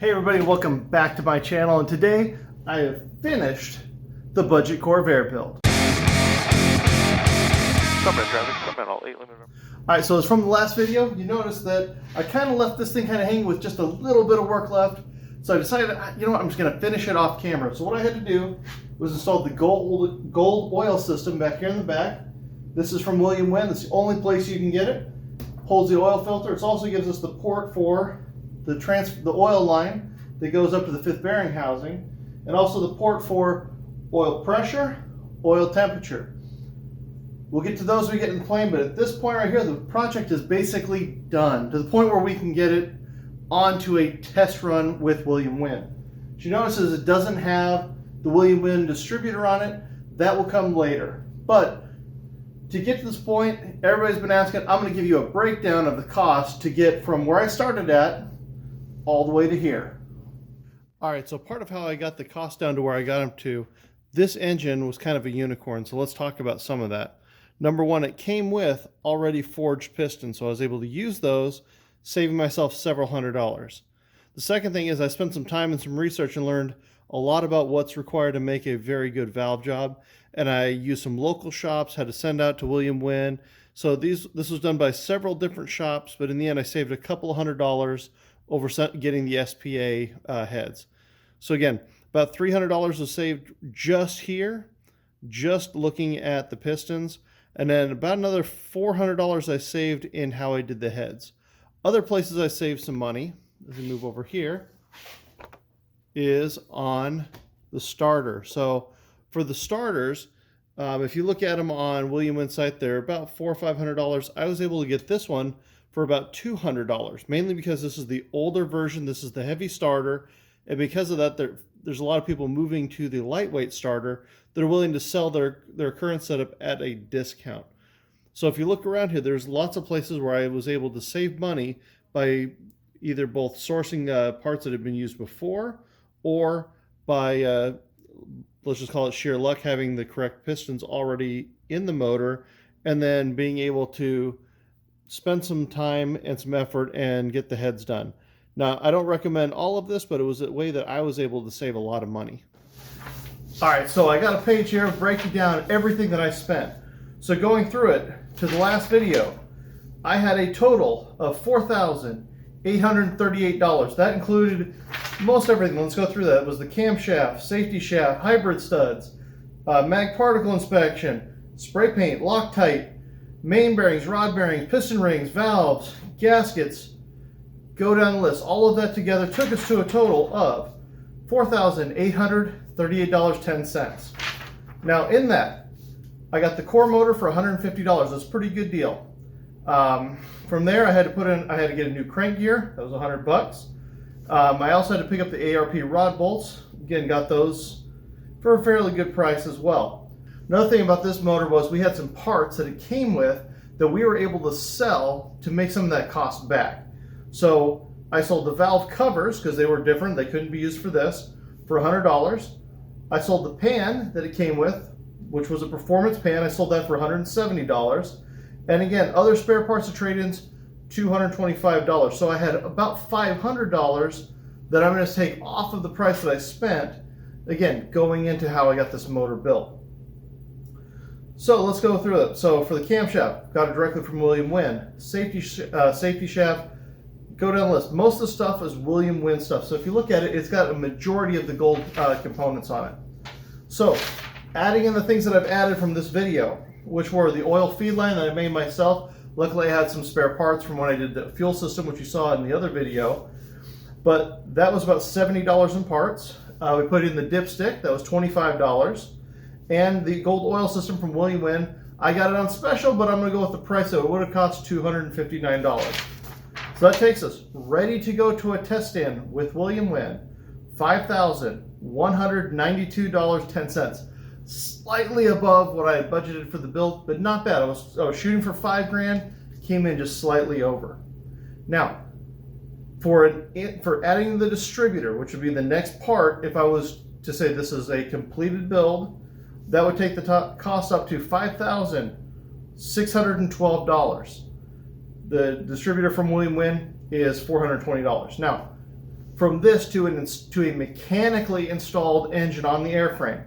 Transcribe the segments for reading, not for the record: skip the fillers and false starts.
Hey everybody, welcome back to my channel, and today I have finished the Budget Corvair build. Alright, so it's from the last video. You notice that I kind of left this thing kind of hanging with just a little bit of work left. So I decided, you know what, I'm just going to finish it off camera. So what I had to do was install the gold oil system back here in the back. This is from William Wynn. It's the only place you can get it. Holds the oil filter. It also gives us the port for the oil line that goes up to the fifth bearing housing, and also the port for oil pressure, oil temperature. We'll get to those when we get in the plane, but at this point right here, the project is basically done to the point where we can get it onto a test run with William Wynn. What you notice is it doesn't have the William Wynn distributor on it. That will come later. But to get to this point, everybody's been asking, I'm going to give you a breakdown of the cost to get from where I started at all the way to here. All right, so part of how I got the cost down to where I got them to, this engine was kind of a unicorn, so let's talk about some of that. Number one, it came with already forged pistons, so I was able to use those, saving myself several $100s. The second thing is I spent some time and some research and learned a lot about what's required to make a very good valve job, and I used some local shops, had to send out to William Wynn. So this was done by several different shops, but in the end I saved a couple of $100s over getting the SPA heads. So again, about $300 was saved just here, just looking at the pistons, and then about another $400 I saved in how I did the heads. Other places I saved some money, as we move over here, is on the starter. So for the starters, if you look at them on William Wynn's site, they're about $400 or $500. I was able to get this one for about $200, mainly because this is the older version. This is the heavy starter, and because of that, there's a lot of people moving to the lightweight starter that are willing to sell their current setup at a discount. So if you look around here, there's lots of places where I was able to save money by either both sourcing parts that had been used before, or by let's just call it sheer luck, having the correct pistons already in the motor, and then being able to spend some time and some effort and get the heads done. Now, I don't recommend all of this, but it was a way that I was able to save a lot of money. All right, so I got a page here breaking down everything that I spent. So going through it to the last video, I had a total of $4,838. That included most everything. Let's go through that. It was the camshaft, safety shaft, hybrid studs, mag particle inspection, spray paint, Loctite, main bearings, rod bearings, piston rings, valves, gaskets. Go down the list. All of that together took us to a total of $4,838.10. Now in that, I got the core motor for $150. That's a pretty good deal. From there, I had to get a new crank gear. That was $100. I also had to pick up the ARP rod bolts. Again, got those for a fairly good price as well. Another thing about this motor was we had some parts that it came with that we were able to sell to make some of that cost back. So I sold the valve covers because they were different. They couldn't be used for this for $100. I sold the pan that it came with, which was a performance pan. I sold that for $170. And again, other spare parts of trade-ins, $225. So I had about $500 that I'm going to take off of the price that I spent, again, going into how I got this motor built. So let's go through it. So for the camshaft, got it directly from William Wynn. Safety shaft, go down the list. Most of the stuff is William Wynn stuff. So if you look at it, it's got a majority of the gold components on it. So adding in the things that I've added from this video, which were the oil feed line that I made myself. Luckily I had some spare parts from when I did the fuel system, which you saw in the other video. But that was about $70 in parts. We put in the dipstick, that was $25. And the gold oil system from William Wynn, I got it on special, but I'm going to go with the price that it would have cost, $259. So that takes us ready to go to a test stand with William Wynn, $5,192.10. Slightly above what I had budgeted for the build, but not bad. I was shooting for $5,000, came in just slightly over. Now, for adding the distributor, which would be the next part, if I was to say this is a completed build, that would take the cost up to $5,612. The distributor from William Wynn is $420. Now, from this to a mechanically installed engine on the airframe,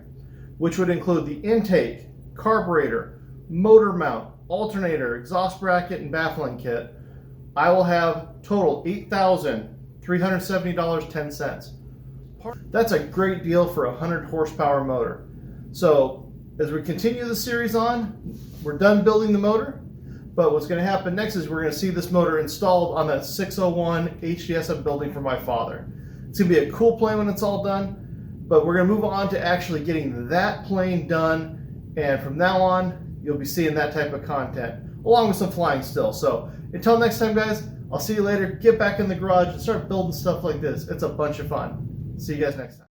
which would include the intake, carburetor, motor mount, alternator, exhaust bracket, and baffling kit, I will have total $8,370.10. That's a great deal for a 100 horsepower motor. So as we continue the series on, we're done building the motor, but what's going to happen next is we're going to see this motor installed on that 601 HDS I'm building for my father. It's going to be a cool plane when it's all done, but we're going to move on to actually getting that plane done, and from now on you'll be seeing that type of content along with some flying still. So until next time, guys, I'll see you later. Get back in the garage and start building stuff like this. It's a bunch of fun. See you guys next time.